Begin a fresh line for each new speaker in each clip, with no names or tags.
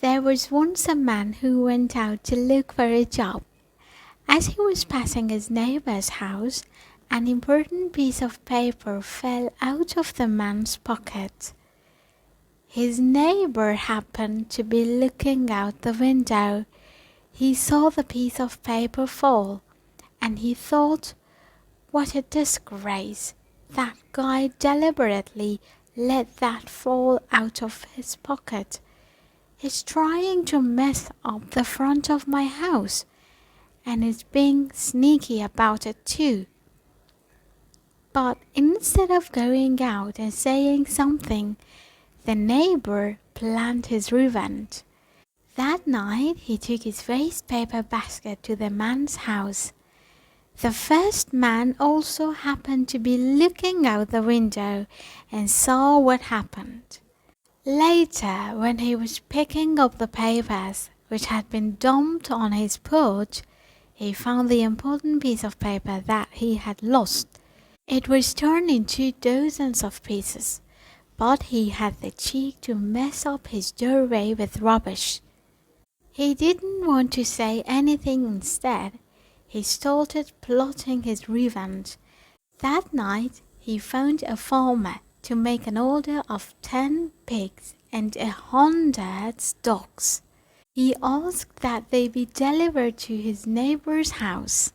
There was once a man who went out to look for a job. As he was passing his neighbor's house, an important piece of paper fell out of the man's pocket. His neighbor happened to be looking out the window. He saw the piece of paper fall, and he thought, "What a disgrace! That guy deliberately let that fall out of his pocket. He's trying to mess up the front of my house, and is being sneaky about it too." But instead of going out and saying something, the neighbor planned his revenge. That night he took his waste paper basket to the man's house. The first man also happened to be looking out the window and saw what happened. Later, when he was picking up the papers which had been dumped on his porch, he found the important piece of paper that he had lost. It was torn into dozens of pieces, but he had the cheek to mess up his doorway with rubbish. He didn't want to say anything. Instead, he started plotting his revenge. That night, he found a farmer to make an order of 10 pigs and 100 dogs. He asked that they be delivered to his neighbor's house.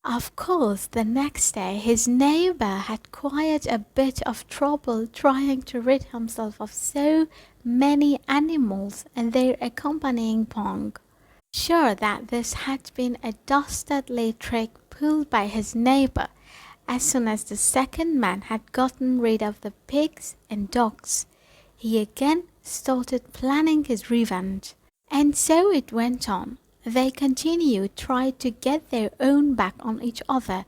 Of course, the next day his neighbor had quite a bit of trouble trying to rid himself of so many animals and their accompanying pung. Sure that this had been a dastardly trick pulled by his neighbor, as soon as the second man had gotten rid of the pigs and dogs, he again started planning his revenge. And so it went on. They continued trying to get their own back on each other,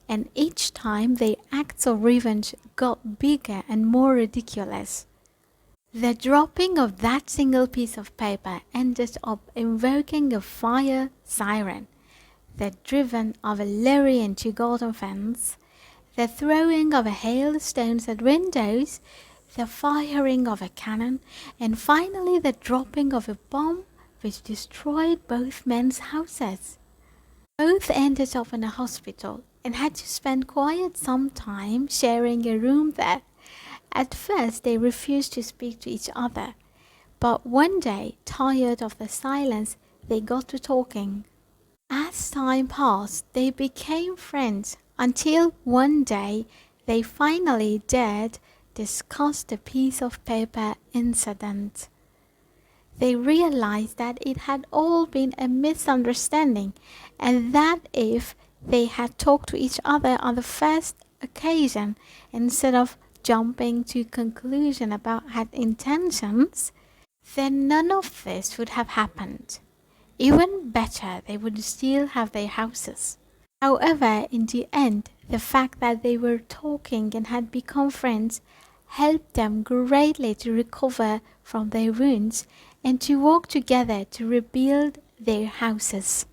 and each time their acts of revenge got bigger and more ridiculous. The dropping of that single piece of paper ended up invoking a fire siren, the driving of a lorry into garden fence, the throwing of hailstones at windows, the firing of a cannon, and finally the dropping of a bomb which destroyed both men's houses. Both ended up in a hospital and had to spend quite some time sharing a room there. At first they refused to speak to each other, but one day, tired of the silence, they got to talking. As time passed, they became friends until one day they finally dared discuss the piece of paper incident. They realized that it had all been a misunderstanding, and that if they had talked to each other on the first occasion instead of jumping to conclusion about had intentions, then none of this would have happened. Even better, they would still have their houses. However, in the end, the fact that they were talking and had become friends helped them greatly to recover from their wounds and to work together to rebuild their houses.